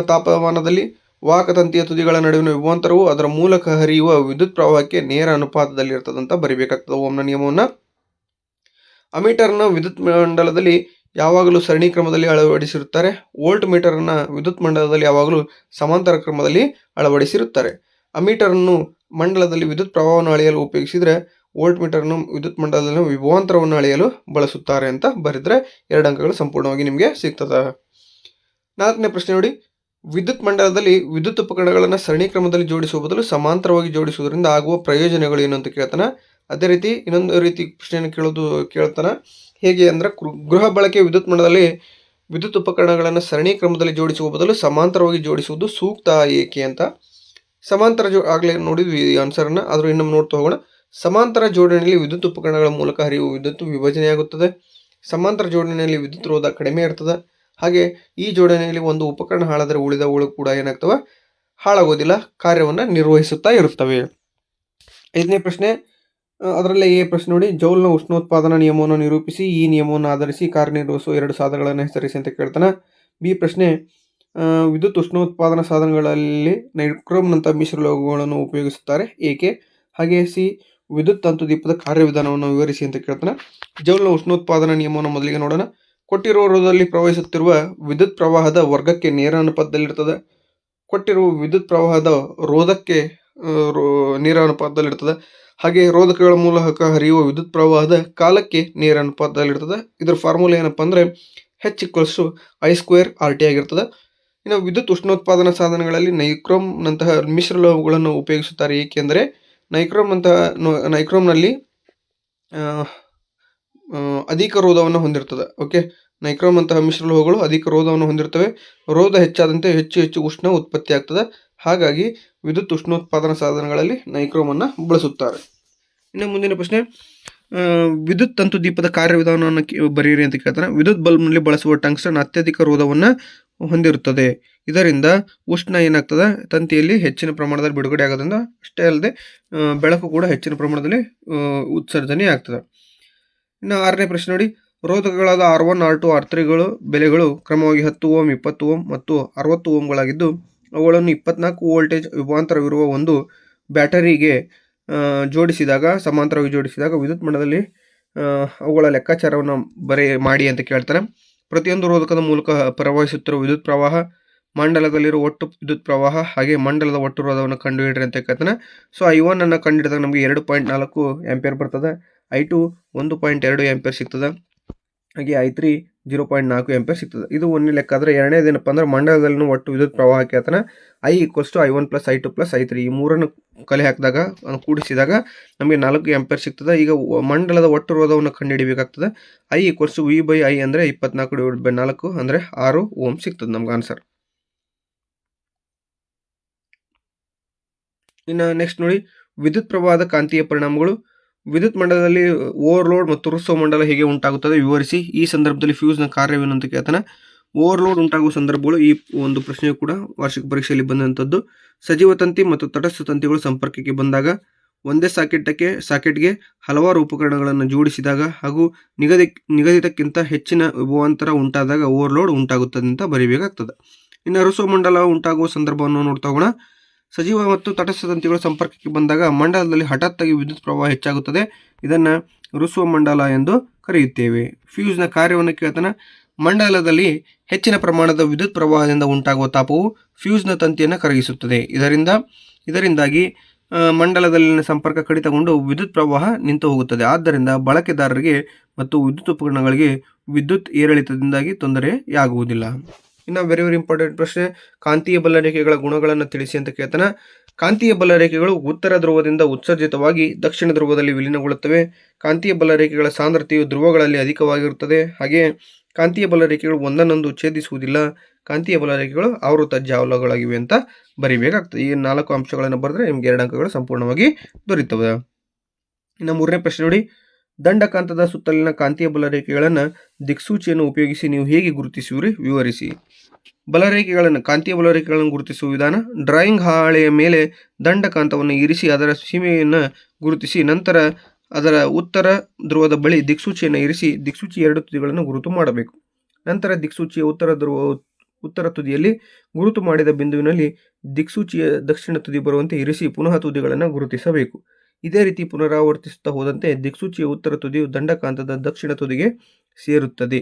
ತಾಪಮಾನದಲ್ಲಿ ವಾಹಕತಂತಿಯ ತುದಿಗಳ ನಡುವಿನ ವಿಭವಾಂತರವು ಅದರ ಮೂಲಕ ಹರಿಯುವ ವಿದ್ಯುತ್ ಪ್ರವಾಹಕ್ಕೆ ನೇರ ಅನುಪಾತದಲ್ಲಿರ್ತದೆ ಅಂತ ಬರಿಬೇಕಾಗ್ತದೆ ಓಮ್ನ ನಿಯಮವನ್ನು. ಅಮೀಟರ್ನ ವಿದ್ಯುತ್ ಮಂಡಲದಲ್ಲಿ ಯಾವಾಗಲೂ ಸರಣಿ ಕ್ರಮದಲ್ಲಿ ಅಳವಡಿಸಿರುತ್ತಾರೆ. ವೋಲ್ಟ್ ಮೀಟರನ್ನು ವಿದ್ಯುತ್ ಮಂಡಲದಲ್ಲಿ ಯಾವಾಗಲೂ ಸಮಾಂತರ ಕ್ರಮದಲ್ಲಿ ಅಳವಡಿಸಿರುತ್ತಾರೆ. ಅಮೀಟರನ್ನು ಮಂಡಲದಲ್ಲಿ ವಿದ್ಯುತ್ ಪ್ರವಾಹವನ್ನು ಅಳೆಯಲು ಉಪಯೋಗಿಸಿದರೆ ವೋಲ್ಟ್ ಮೀಟರ್ನು ವಿದ್ಯುತ್ ಮಂಡಲದಲ್ಲಿ ವಿಭವಾಂತರವನ್ನು ಅಳೆಯಲು ಬಳಸುತ್ತಾರೆ ಅಂತ ಬರೆದ್ರೆ 2 ಅಂಕಗಳು ಸಂಪೂರ್ಣವಾಗಿ ನಿಮಗೆ ಸಿಗ್ತದೆ. 4ನೇ ಪ್ರಶ್ನೆ ನೋಡಿ. ವಿದ್ಯುತ್ ಮಂಡಲದಲ್ಲಿ ವಿದ್ಯುತ್ ಉಪಕರಣಗಳನ್ನು ಸರಣಿ ಕ್ರಮದಲ್ಲಿ ಜೋಡಿಸುವ ಬದಲು ಸಮಾಂತರವಾಗಿ ಜೋಡಿಸುವುದರಿಂದ ಆಗುವ ಪ್ರಯೋಜನಗಳು ಏನು ಅಂತ ಕೇಳ್ತಾನೆ. ಅದೇ ರೀತಿ ಇನ್ನೊಂದು ರೀತಿ ಪ್ರಶ್ನೆಯನ್ನು ಕೇಳ್ತಾನೆ. ಹೇಗೆ ಅಂದರೆ ಗೃಹ ಬಳಕೆ ವಿದ್ಯುತ್ ಮಂಡಲದಲ್ಲಿ ವಿದ್ಯುತ್ ಉಪಕರಣಗಳನ್ನು ಸರಣಿ ಕ್ರಮದಲ್ಲಿ ಜೋಡಿಸುವ ಬದಲು ಸಮಾಂತರವಾಗಿ ಜೋಡಿಸುವುದು ಸೂಕ್ತ ಏಕೆ ಅಂತ. ಸಮಾಂತರ ಆಗಲೇ ನೋಡಿದ್ವಿ ಈ ಆನ್ಸರನ್ನು, ಆದರೂ ಇನ್ನೊಮ್ಮೆ ನೋಡ್ತಾ ಹೋಗೋಣ. ಸಮಾಂತರ ಜೋಡಣೆಯಲ್ಲಿ ವಿದ್ಯುತ್ ಉಪಕರಣಗಳ ಮೂಲಕ ಹರಿಯುವ ವಿದ್ಯುತ್ ವಿಭಜನೆಯಾಗುತ್ತದೆ. ಸಮಾಂತರ ಜೋಡಣೆಯಲ್ಲಿ ವಿದ್ಯುತ್ ರೋಧ ಕಡಿಮೆ ಇರ್ತದೆ. ಹಾಗೆ ಈ ಜೋಡಣೆಯಲ್ಲಿ ಒಂದು ಉಪಕರಣ ಹಾಳಾದರೆ ಉಳಿದವುಗಳು ಕೂಡ ಏನಾಗ್ತವೆ, ಹಾಳಾಗೋದಿಲ್ಲ, ಕಾರ್ಯವನ್ನು ನಿರ್ವಹಿಸುತ್ತಾ ಇರುತ್ತವೆ. 5ನೇ ಪ್ರಶ್ನೆ. ಅದರಲ್ಲೇ ಈ ಪ್ರಶ್ನೆ ನೋಡಿ. ಜೌಲ್ನ ಉಷ್ಣೋತ್ಪಾದನಾ ನಿಯಮವನ್ನು ನಿರೂಪಿಸಿ. ಈ ನಿಯಮವನ್ನು ಆಧರಿಸಿ ಕಾರ್ಯನಿರ್ವಹಿಸುವ 2 ಸಾಧನಗಳನ್ನು ಹೆಸರಿಸಿ ಅಂತ ಕೇಳ್ತಾನೆ. ಬಿ ಪ್ರಶ್ನೆ. ವಿದ್ಯುತ್ ಉಷ್ಣೋತ್ಪಾದನಾ ಸಾಧನಗಳಲ್ಲಿ ನೈಕ್ರೋಮ್ನಂಥ ಮಿಶ್ರಲೋಹಗಳನ್ನು ಉಪಯೋಗಿಸುತ್ತಾರೆ ಏಕೆ? ಹಾಗೆ ಸಿ. ವಿದ್ಯುತ್ ತಂತು ದೀಪದ ಕಾರ್ಯವಿಧಾನವನ್ನು ವಿವರಿಸಿ ಅಂತ ಕೇಳ್ತಾನೆ. ಜೌಲ್ನ ಉಷ್ಣೋತ್ಪಾದನಾ ನಿಯಮವನ್ನು ಮೊದಲಿಗೆ ನೋಡೋಣ. ಕೊಟ್ಟಿರುವ ರೋಧದಲ್ಲಿ ಪ್ರವಹಿಸುತ್ತಿರುವ ವಿದ್ಯುತ್ ಪ್ರವಾಹದ ವರ್ಗಕ್ಕೆ ನೇರ ಅನುಪಾತದಲ್ಲಿರ್ತದೆ. ಕೊಟ್ಟಿರುವ ವಿದ್ಯುತ್ ಪ್ರವಾಹದ ರೋಧಕ್ಕೆ ನೇರ ಅನುಪಾತದಲ್ಲಿರ್ತದೆ. ಹಾಗೆ ರೋಧಕಗಳ ಮೂಲಕ ಹರಿಯುವ ವಿದ್ಯುತ್ ಪ್ರವಾಹದ ಕಾಲಕ್ಕೆ ನೇರ ಅನುಪಾತದಲ್ಲಿರ್ತದೆ. ಇದರ ಫಾರ್ಮುಲಾ ಏನಪ್ಪ ಅಂದರೆ H=I² RT ಆಗಿರ್ತದೆ. ಇನ್ನು ವಿದ್ಯುತ್ ಉಷ್ಣೋತ್ಪಾದನಾ ಸಾಧನಗಳಲ್ಲಿ ನೈಕ್ರೋಮ್ನಂತಹ ಮಿಶ್ರಲೋಹಗಳನ್ನು ಉಪಯೋಗಿಸುತ್ತಾರೆ ಏಕೆಂದರೆ ನೈಕ್ರೋಮ್ನಲ್ಲಿ ಅಧಿಕ ರೋಧವನ್ನು ಹೊಂದಿರ್ತದೆ. ಓಕೆ, ನೈಕ್ರೋಮ್ ಅಂತಹ ಮಿಶ್ರಲೋಹಗಳು ಅಧಿಕ ರೋಧವನ್ನು ಹೊಂದಿರ್ತವೆ. ರೋಧ ಹೆಚ್ಚಾದಂತೆ ಹೆಚ್ಚು ಉಷ್ಣ ಉತ್ಪತ್ತಿ ಆಗ್ತದೆ. ಹಾಗಾಗಿ ವಿದ್ಯುತ್ ಉಷ್ಣೋತ್ಪಾದನಾ ಸಾಧನಗಳಲ್ಲಿ ನೈಕ್ರೋಮನ್ನು ಬಳಸುತ್ತಾರೆ. ಇನ್ನು ಮುಂದಿನ ಪ್ರಶ್ನೆ. ವಿದ್ಯುತ್ ತಂತು ದೀಪದ ಕಾರ್ಯವಿಧಾನವನ್ನು ಬರೆಯಿರಿ ಅಂತ ಕೇಳ್ತಾನೆ. ವಿದ್ಯುತ್ ಬಲ್ಬ್ನಲ್ಲಿ ಬಳಸುವ ಟಂಗ್ಸ್ಟನ್ ಅತ್ಯಧಿಕ ರೋಧವನ್ನು ಹೊಂದಿರುತ್ತದೆ. ಇದರಿಂದ ಉಷ್ಣ ಏನಾಗ್ತದೆ, ತಂತಿಯಲ್ಲಿ ಹೆಚ್ಚಿನ ಪ್ರಮಾಣದಲ್ಲಿ ಬಿಡುಗಡೆ ಆಗೋದ್ರಿಂದ ಅಷ್ಟೇ ಅಲ್ಲದೆ ಬೆಳಕು ಕೂಡ ಹೆಚ್ಚಿನ ಪ್ರಮಾಣದಲ್ಲಿ ಉತ್ಸರ್ಜನೆ ಆಗ್ತದೆ. ಇನ್ನು 6ನೇ ಪ್ರಶ್ನೆ ನೋಡಿ. ರೋಧಕಗಳಾದ R1, R2, R3ಗಳು ಬೆಲೆಗಳು ಕ್ರಮವಾಗಿ 10 ಓಮ್, 20 ಓಮ್ ಮತ್ತು 60 ಓಮ್ಗಳಾಗಿದ್ದು ಅವುಗಳನ್ನು 24 ವೋಲ್ಟೇಜ್ ವಿಭವಾಂತರವಿರುವ ಒಂದು ಬ್ಯಾಟರಿಗೆ ಸಮಾಂತರವಾಗಿ ಜೋಡಿಸಿದಾಗ ವಿದ್ಯುತ್ ಮಂಡಲದಲ್ಲಿ ಅವುಗಳ ಲೆಕ್ಕಾಚಾರವನ್ನು ಮಾಡಿ ಅಂತ ಕೇಳ್ತಾರೆ. ಪ್ರತಿಯೊಂದು ರೋಧಕದ ಮೂಲಕ ಪ್ರವಹಿಸುತ್ತಿರುವ ವಿದ್ಯುತ್ ಪ್ರವಾಹ, ಮಂಡಲದಲ್ಲಿರುವ ಒಟ್ಟು ವಿದ್ಯುತ್ ಪ್ರವಾಹ ಹಾಗೆ ಮಂಡಲದ ಒಟ್ಟು ರೋಧವನ್ನು ಕಂಡುಹಿಡಿರಿ ಅಂತ ಕೇಳ್ತಾನೆ. ಸೊ I1 ಅನ್ನು ಕಂಡುಹಿಡಿದಾಗ ನಮಗೆ 2.4 ಆಂಪಿಯರ್ ಬರ್ತದೆ. I2 1.2 ಆಂಪಿಯರ್ ಸಿಗ್ತದೆ. ಹಾಗೆ I3 0.4 ಆಂಪಿಯರ್ ಸಿಗ್ತದೆ. ಇದು ಒಂದನೇ ಲೆಕ್ಕ. ಆದರೆ ಎರಡನೇದೇನಪ್ಪ ಅಂದರೆ ಮಂಡಲದಲ್ಲಿನ ಒಟ್ಟು ವಿದ್ಯುತ್ ಪ್ರವಾಹ ಕೇಳ್ತಾನೆ. I=I1 + I2 + I3 ಈ ಮೂರನ್ನು ಕಲೆ ಹಾಕಿದಾಗ ಕೂಡಿಸಿದಾಗ ನಮಗೆ 4 ಆಂಪಿಯರ್ ಸಿಗ್ತದೆ. ಈಗ ಮಂಡಲದ ಒಟ್ಟು ರೋಧವನ್ನು ಕಂಡುಹಿಡಿಯಬೇಕಾಗ್ತದೆ. I=V/I ಅಂದರೆ 24/4 ಅಂದರೆ 6 ಓಮ್ ಸಿಗ್ತದೆ ನಮ್ಗೆ ಆನ್ಸರ್. ಇನ್ನು ನೆಕ್ಸ್ಟ್ ನೋಡಿ. ವಿದ್ಯುತ್ ಪ್ರವಾಹದ ಕಾಂತೀಯ ಪರಿಣಾಮಗಳು. ವಿದ್ಯುತ್ ಮಂಡಲದಲ್ಲಿ ಓವರ್ಲೋಡ್ ಮತ್ತು ರುಸ್ಸೋ ಮಂಡಲ ಹೇಗೆ ಉಂಟಾಗುತ್ತದೆ ವಿವರಿಸಿ. ಈ ಸಂದರ್ಭದಲ್ಲಿ ಫ್ಯೂಸ್ನ ಕಾರ್ಯವೇನು ಅಂತ ಕೇಳ್ತಾನೆ. ಓವರ್ಲೋಡ್ ಉಂಟಾಗುವ ಸಂದರ್ಭಗಳು ಈ ಒಂದು ಪ್ರಶ್ನೆಯು ಕೂಡ ವಾರ್ಷಿಕ ಪರೀಕ್ಷೆಯಲ್ಲಿ ಬಂದಂಥದ್ದು. ಸಜೀವ ತಂತಿ ಮತ್ತು ತಟಸ್ಥ ತಂತಿಗಳು ಸಂಪರ್ಕಕ್ಕೆ ಬಂದಾಗ, ಒಂದೇ ಸಾಕೆಟ್ಗೆ ಹಲವಾರು ಉಪಕರಣಗಳನ್ನು ಜೋಡಿಸಿದಾಗ ಹಾಗೂ ನಿಗದಿತಕ್ಕಿಂತ ಹೆಚ್ಚಿನ ವಿಭವಾಂತರ ಉಂಟಾದಾಗ ಓವರ್ಲೋಡ್ ಉಂಟಾಗುತ್ತದೆ ಅಂತ ಬರೀಬೇಕಾಗ್ತದೆ. ಇನ್ನು ರುಸೋ ಮಂಡಲ ಉಂಟಾಗುವ ಸಂದರ್ಭವನ್ನು ನೋಡ್ತಾ ಹೋಗೋಣ. ಸಜೀವ ಮತ್ತು ತಟಸ್ಥ ತಂತಿಗಳು ಸಂಪರ್ಕಕ್ಕೆ ಬಂದಾಗ ಮಂಡಲದಲ್ಲಿ ಹಠಾತ್ತಾಗಿ ವಿದ್ಯುತ್ ಪ್ರವಾಹ ಹೆಚ್ಚಾಗುತ್ತದೆ. ಇದನ್ನು ರುಸೋ ಮಂಡಲ ಎಂದು ಕರೆಯುತ್ತೇವೆ. ಫ್ಯೂಸ್ನ ಕಾರ್ಯವನ್ನು ಕೇಳ್ತಾನೆ. ಮಂಡಲದಲ್ಲಿ ಹೆಚ್ಚಿನ ಪ್ರಮಾಣದ ವಿದ್ಯುತ್ ಪ್ರವಾಹದಿಂದ ಉಂಟಾಗುವ ತಾಪವು ಫ್ಯೂಸ್ನ ತಂತಿಯನ್ನು ಕರಗಿಸುತ್ತದೆ. ಇದರಿಂದಾಗಿ ಮಂಡಲದಲ್ಲಿನ ಸಂಪರ್ಕ ಕಡಿತಗೊಂಡು ವಿದ್ಯುತ್ ಪ್ರವಾಹ ನಿಂತು ಹೋಗುತ್ತದೆ. ಆದ್ದರಿಂದ ಬಳಕೆದಾರರಿಗೆ ಮತ್ತು ವಿದ್ಯುತ್ ಉಪಕರಣಗಳಿಗೆ ವಿದ್ಯುತ್ ಏರಿಳಿತದಿಂದಾಗಿ ತೊಂದರೆಯಾಗುವುದಿಲ್ಲ. ಇನ್ನು ವೆರಿ ಇಂಪಾರ್ಟೆಂಟ್ ಪ್ರಶ್ನೆ, ಕಾಂತೀಯ ಬಲರೇಖೆಗಳ ಗುಣಗಳನ್ನು ತಿಳಿಸಿ ಅಂತ ಕೇಳ್ತಾನೆ. ಕಾಂತೀಯ ಬಲರೇಖೆಗಳು ಉತ್ತರ ಧ್ರುವದಿಂದ ಉತ್ಸರ್ಜಿತವಾಗಿ ದಕ್ಷಿಣ ಧ್ರುವದಲ್ಲಿ ವಿಲೀನಗೊಳ್ಳುತ್ತವೆ. ಕಾಂತೀಯ ಬಲರೇಖೆಗಳ ಸಾಂದ್ರತೆಯು ಧ್ರುವಗಳಲ್ಲಿ ಅಧಿಕವಾಗಿರುತ್ತದೆ. ಹಾಗೆಯೇ ಕಾಂತೀಯ ಬಲರೇಖೆಗಳು ಒಂದನ್ನೊಂದು ಛೇದಿಸುವುದಿಲ್ಲ. ಕಾಂತೀಯ ಬಲರೇಖೆಗಳು ಆವೃತ ಜಾಲಗಳಾಗಿವೆ ಅಂತ ಬರೀಬೇಕಾಗ್ತದೆ. ಈ 4 ಅಂಶಗಳನ್ನು ಬರೆದ್ರೆ ನಿಮ್ಗೆ 2 ಅಂಕಗಳು ಸಂಪೂರ್ಣವಾಗಿ ದೊರೆಯುತ್ತವೆ. ಇನ್ನು 3ನೇ ಪ್ರಶ್ನೆ ನೋಡಿ. ದಂಡಕಾಂತದ ಸುತ್ತಲಿನ ಕಾಂತೀಯ ಬಲರೇಖೆಗಳನ್ನು ದಿಕ್ಸೂಚಿಯನ್ನು ಉಪಯೋಗಿಸಿ ನೀವು ಹೇಗೆ ಗುರುತಿಸುವಿರಿ ವಿವರಿಸಿ. ಕಾಂತೀಯ ಬಲರೇಖೆಗಳನ್ನು ಗುರುತಿಸುವ ವಿಧಾನ. ಡ್ರಾಯಿಂಗ್ ಹಾಳೆಯ ಮೇಲೆ ದಂಡಕಾಂತವನ್ನು ಇರಿಸಿ ಅದರ ಸೀಮೆಯನ್ನು ಗುರುತಿಸಿ ನಂತರ ಅದರ ಉತ್ತರ ಧ್ರುವದ ಬಳಿ ದಿಕ್ಸೂಚಿಯನ್ನು ಇರಿಸಿ ದಿಕ್ಸೂಚಿ 2 ತುದಿಗಳನ್ನು ಗುರುತು ಮಾಡಬೇಕು. ನಂತರ ದಿಕ್ಸೂಚಿಯ ಉತ್ತರ ತುದಿಯಲ್ಲಿ ಗುರುತು ಮಾಡಿದ ಬಿಂದುವಿನಲ್ಲಿ ದಿಕ್ಸೂಚಿಯ ದಕ್ಷಿಣ ತುದಿ ಬರುವಂತೆ ಇರಿಸಿ ಪುನಃ ತುದಿಗಳನ್ನು ಗುರುತಿಸಬೇಕು. ಇದೇ ರೀತಿ ಪುನರಾವರ್ತಿಸುತ್ತಾ ಹೋದಂತೆ ದಿಕ್ಸೂಚಿಯ ಉತ್ತರ ತುದಿಯು ದಂಡಕಾಂತದ ದಕ್ಷಿಣ ತುದಿಗೆ ಸೇರುತ್ತದೆ.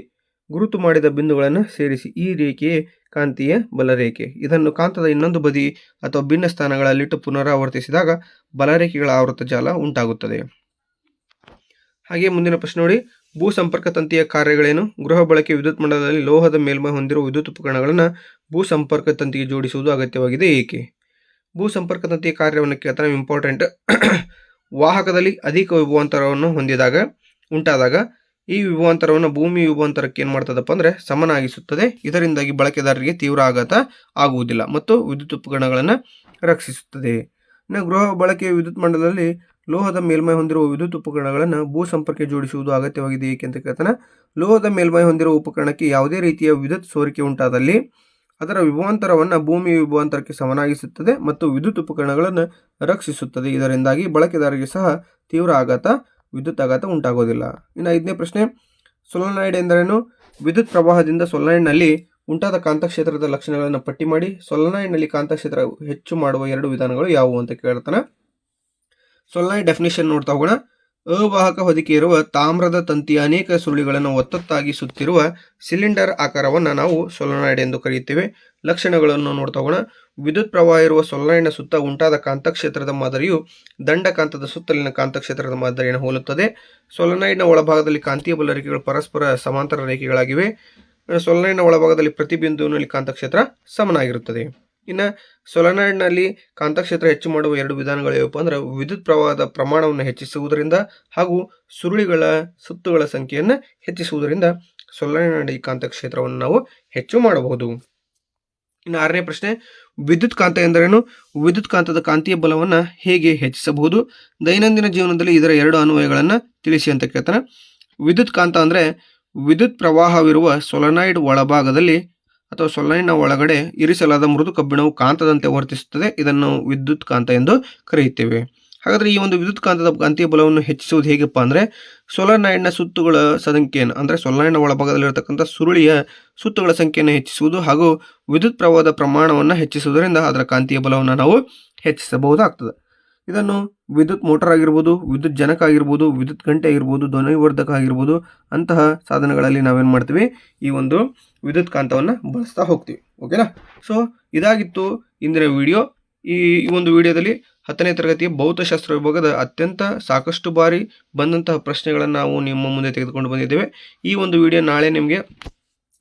ಗುರುತು ಮಾಡಿದ ಬಿಂದುಗಳನ್ನು ಸೇರಿಸಿ. ಈ ರೇಖೆಯೇ ಕಾಂತೀಯ ಬಲರೇಖೆ. ಇದನ್ನು ಕಾಂತದ ಇನ್ನೊಂದು ಬದಿ ಅಥವಾ ಭಿನ್ನ ಸ್ಥಾನಗಳಲ್ಲಿಟ್ಟು ಪುನರಾವರ್ತಿಸಿದಾಗ ಬಲರೇಖೆಗಳ ಆವೃತ ಜಾಲ ಉಂಟಾಗುತ್ತದೆ. ಹಾಗೆ ಮುಂದಿನ ಪ್ರಶ್ನೆ ನೋಡಿ. ಭೂ ಸಂಪರ್ಕ ತಂತಿಯ ಕಾರ್ಯಗಳೇನು? ಗೃಹ ಬಳಕೆ ವಿದ್ಯುತ್ ಮಂಡಲದಲ್ಲಿ ಲೋಹದ ಮೇಲ್ಮೈ ಹೊಂದಿರುವ ವಿದ್ಯುತ್ ಉಪಕರಣಗಳನ್ನು ಭೂ ಸಂಪರ್ಕ ತಂತಿಗೆ ಜೋಡಿಸುವುದು ಅಗತ್ಯವಾಗಿದೆ ಏಕೆ? ಭೂ ಸಂಪರ್ಕ ತಂತಿಯ ಕಾರ್ಯವನ್ನು ಕೇಳ್ತಾನೆ. ಇಂಪಾರ್ಟೆಂಟ್. ವಾಹಕದಲ್ಲಿ ಅಧಿಕ ವಿಭವಾಂತರವನ್ನು ಉಂಟಾದಾಗ ಈ ವಿಭವಾಂತರವನ್ನು ಭೂಮಿ ವಿಭವಾಂತರಕ್ಕೆ ಏನು ಮಾಡ್ತದಪ್ಪ ಅಂದರೆ ಸಮನಾಗಿಸುತ್ತದೆ. ಇದರಿಂದಾಗಿ ಬಳಕೆದಾರರಿಗೆ ತೀವ್ರ ಆಘಾತ ಆಗುವುದಿಲ್ಲ ಮತ್ತು ವಿದ್ಯುತ್ ಉಪಕರಣಗಳನ್ನು ರಕ್ಷಿಸುತ್ತದೆ. ಇನ್ನು ಗೃಹ ಬಳಕೆಯ ವಿದ್ಯುತ್ ಮಂಡಲದಲ್ಲಿ ಲೋಹದ ಮೇಲ್ಮೈ ಹೊಂದಿರುವ ವಿದ್ಯುತ್ ಉಪಕರಣಗಳನ್ನು ಭೂ ಸಂಪರ್ಕ ಜೋಡಿಸುವುದು ಅಗತ್ಯವಾಗಿದೆ ಏಕೆ ಅಂತ ಕೇಳ್ತಾನೆ. ಲೋಹದ ಮೇಲ್ಮೈ ಹೊಂದಿರುವ ಉಪಕರಣಕ್ಕೆ ಯಾವುದೇ ರೀತಿಯ ವಿದ್ಯುತ್ ಸೋರಿಕೆ ಉಂಟಾದಲ್ಲಿ ಅದರ ವಿಭವಾಂತರವನ್ನು ಭೂಮಿ ವಿಭವಾಂತರಕ್ಕೆ ಸಮನಾಗಿಸುತ್ತದೆ ಮತ್ತು ವಿದ್ಯುತ್ ಉಪಕರಣಗಳನ್ನು ರಕ್ಷಿಸುತ್ತದೆ. ಇದರಿಂದಾಗಿ ಬಳಕೆದಾರರಿಗೆ ಸಹ ತೀವ್ರ ವಿದ್ಯುತ್ ಆಘಾತ ಉಂಟಾಗೋದಿಲ್ಲ. ಇನ್ನು 5ನೇ ಪ್ರಶ್ನೆ, ಸೊಲೆನಾಯ್ಡ್ ಎಂದರೇನು? ವಿದ್ಯುತ್ ಪ್ರವಾಹದಿಂದ ಸೊಲೆನಾಯ್ಡ್ನಲ್ಲಿ ಉಂಟಾದ ಕಾಂತಕ್ಷೇತ್ರದ ಲಕ್ಷಣಗಳನ್ನು ಪಟ್ಟಿ ಮಾಡಿ. ಸೊಲೆನಾಯ್ಡ್ನಲ್ಲಿ ಕಾಂತಕ್ಷೇತ್ರ ಹೆಚ್ಚು ಮಾಡುವ 2 ವಿಧಾನಗಳು ಯಾವುವು ಅಂತ ಕೇಳ್ತಾನೆ. ಸೊಲೆನಾಯ್ಡ್ ಡೆಫಿನಿಷನ್ ನೋಡ್ತಾ ಹೋಗೋಣ. ಅವಾಹಕ ಹೊದಿಕೆ ಇರುವ ತಾಮ್ರದ ತಂತಿಯ ಅನೇಕ ಸುರುಳಿಗಳನ್ನು ಒತ್ತೊತ್ತಾಗಿ ಸುತ್ತಿರುವ ಸಿಲಿಂಡರ್ ಆಕಾರವನ್ನು ನಾವು ಸೊಲೆನಾಯ್ಡ್ ಎಂದು ಕರೆಯುತ್ತೇವೆ. ಲಕ್ಷಣಗಳನ್ನು ನೋಡ್ತಾ ಹೋಗೋಣ. ವಿದ್ಯುತ್ ಪ್ರವಾಹ ಇರುವ ಸೊಲೆನಾಯ್ಡ್ನ ಸುತ್ತ ಉಂಟಾದ ಕಾಂತಕ್ಷೇತ್ರದ ಮಾದರಿಯು ದಂಡಕಾಂತದ ಸುತ್ತಲಿನ ಕಾಂತಕ್ಷೇತ್ರದ ಮಾದರಿಯನ್ನು ಹೋಲುತ್ತದೆ. ಸೊಲೆನಾಯ್ಡ್ನ ಒಳಭಾಗದಲ್ಲಿ ಕಾಂತೀಯ ಬಲರೇಖೆಗಳು ಪರಸ್ಪರ ಸಮಾಂತರ ರೇಖೆಗಳಾಗಿವೆ. ಸೊಲೆನಾಯ್ಡ್ನ ಒಳಭಾಗದಲ್ಲಿ ಪ್ರತಿ ಬಿಂದುವಿನಲ್ಲಿ ಕಾಂತಕ್ಷೇತ್ರ ಸಮನಾಗಿರುತ್ತದೆ. ಇನ್ನು ಸೊಲೆನಾಯ್ಡ್ನಲ್ಲಿ ಕಾಂತಕ್ಷೇತ್ರ ಹೆಚ್ಚು ಮಾಡುವ 2 ವಿಧಾನಗಳು ಯಾವಪ್ಪ ಅಂದ್ರೆ ವಿದ್ಯುತ್ ಪ್ರವಾಹದ ಪ್ರಮಾಣವನ್ನು ಹೆಚ್ಚಿಸುವುದರಿಂದ ಹಾಗೂ ಸುತ್ತುಗಳ ಸಂಖ್ಯೆಯನ್ನು ಹೆಚ್ಚಿಸುವುದರಿಂದ ಸೊಲೆನಾಯ್ಡ್ನಲ್ಲಿ ಕಾಂತಕ್ಷೇತ್ರವನ್ನು ನಾವು ಹೆಚ್ಚು ಮಾಡಬಹುದು. ಇನ್ನು 6ನೇ ಪ್ರಶ್ನೆ, ವಿದ್ಯುತ್ ಕಾಂತ ಎಂದರೇನು? ವಿದ್ಯುತ್ ಕಾಂತದ ಕಾಂತೀಯ ಬಲವನ್ನು ಹೇಗೆ ಹೆಚ್ಚಿಸಬಹುದು? ದೈನಂದಿನ ಜೀವನದಲ್ಲಿ ಇದರ 2 ಅನ್ವಯಗಳನ್ನು ತಿಳಿಸಿ ಅಂತ ಕೇಳ್ತಾನೆ. ವಿದ್ಯುತ್ ಕಾಂತ ಅಂದರೆ ವಿದ್ಯುತ್ ಪ್ರವಾಹವಿರುವ ಸೊಲೆನಾಯ್ಡ್ ಒಳಭಾಗದಲ್ಲಿ ಅಥವಾ ಸೊಲೆನಾಯ್ಡ್ನ ಒಳಗಡೆ ಇರಿಸಲಾದ ಮೃದು ಕಬ್ಬಿಣವು ಕಾಂತದಂತೆ ವರ್ತಿಸುತ್ತದೆ. ಇದನ್ನು ವಿದ್ಯುತ್ ಕಾಂತ ಎಂದು ಕರೆಯುತ್ತೇವೆ. ಹಾಗಾದರೆ ಈ ಒಂದು ವಿದ್ಯುತ್ ಕಾಂತದ ಕಾಂತೀಯ ಬಲವನ್ನು ಹೆಚ್ಚಿಸುವುದು ಹೇಗಪ್ಪ ಅಂದರೆ ಸೊಲೆನಾಯ್ಡ್ನ ಸುತ್ತುಗಳ ಸಂಖ್ಯೆಯನ್ನು ಅಂದರೆ ಸೊಲೆನಾಯ್ಡ್ನ ಒಳಭಾಗದಲ್ಲಿರತಕ್ಕಂಥ ಸುರುಳಿಯ ಸುತ್ತುಗಳ ಸಂಖ್ಯೆಯನ್ನು ಹೆಚ್ಚಿಸುವುದು ಹಾಗೂ ವಿದ್ಯುತ್ ಪ್ರವಾಹದ ಪ್ರಮಾಣವನ್ನು ಹೆಚ್ಚಿಸುವುದರಿಂದ ಅದರ ಕಾಂತೀಯ ಬಲವನ್ನು ನಾವು ಹೆಚ್ಚಿಸಬಹುದಾಗ್ತದೆ. ಇದನ್ನು ವಿದ್ಯುತ್ ಮೋಟಾರ್ ಆಗಿರ್ಬೋದು, ವಿದ್ಯುತ್ ಜನಕ ಆಗಿರ್ಬೋದು, ವಿದ್ಯುತ್ ಗಂಟೆ ಆಗಿರ್ಬೋದು, ಧ್ವನಿವರ್ಧಕ ಆಗಿರ್ಬೋದು ಅಂತಹ ಸಾಧನಗಳಲ್ಲಿ ನಾವೇನು ಮಾಡ್ತೀವಿ, ಈ ಒಂದು ವಿದ್ಯುತ್ ಕಾಂತವನ್ನು ಬಳಸ್ತಾ ಹೋಗ್ತೀವಿ. ಓಕೆನಾ? ಸೊ ಇದಾಗಿತ್ತು ಇಂದಿನ ವಿಡಿಯೋ. ಈ ಒಂದು ವಿಡಿಯೋದಲ್ಲಿ 10ನೇ ತರಗತಿಯ ಭೌತಶಾಸ್ತ್ರ ವಿಭಾಗದ ಅತ್ಯಂತ ಸಾಕಷ್ಟು ಬಾರಿ ಬಂದಂತಹ ಪ್ರಶ್ನೆಗಳನ್ನು ನಾವು ನಿಮ್ಮ ಮುಂದೆ ತೆಗೆದುಕೊಂಡು ಬಂದಿದ್ದೇವೆ. ಈ ಒಂದು ವಿಡಿಯೋ ನಾಳೆ ನಿಮಗೆ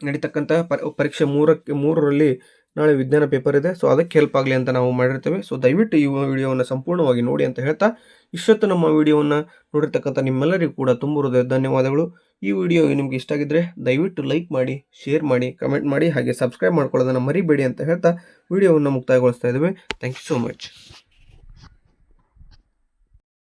ನಡೀತಕ್ಕಂತಹ ಪರೀಕ್ಷೆ 3ರಲ್ಲಿ ನಾಳೆ ವಿಜ್ಞಾನ ಪೇಪರ್ ಇದೆ. ಸೊ ಅದಕ್ಕೆ ಹೆಲ್ಪ್ ಆಗಲಿ ಅಂತ ನಾವು ಮಾಡಿರ್ತೇವೆ. ಸೊ ದಯವಿಟ್ಟು ಈ ವಿಡಿಯೋವನ್ನು ಸಂಪೂರ್ಣವಾಗಿ ನೋಡಿ ಅಂತ ಹೇಳ್ತಾ, ಇಷ್ಟೊತ್ತು ನಮ್ಮ ವಿಡಿಯೋವನ್ನು ನೋಡಿರ್ತಕ್ಕಂಥ ನಿಮ್ಮೆಲ್ಲರಿಗೂ ಕೂಡ ತುಂಬ ಹೃದಯ ಧನ್ಯವಾದಗಳು. ಈ ವಿಡಿಯೋ ನಿಮಗೆ ಇಷ್ಟ ಆಗಿದ್ದರೆ ದಯವಿಟ್ಟು ಲೈಕ್ ಮಾಡಿ, ಶೇರ್ ಮಾಡಿ, ಕಮೆಂಟ್ ಮಾಡಿ, ಹಾಗೆ ಸಬ್ಸ್ಕ್ರೈಬ್ ಮಾಡ್ಕೊಳ್ಳೋದನ್ನು ಮರಿಬೇಡಿ ಅಂತ ಹೇಳ್ತಾ ವಿಡಿಯೋವನ್ನು ಮುಕ್ತಾಯಗೊಳಿಸ್ತಾ ಇದ್ದೇವೆ. Thank you so much.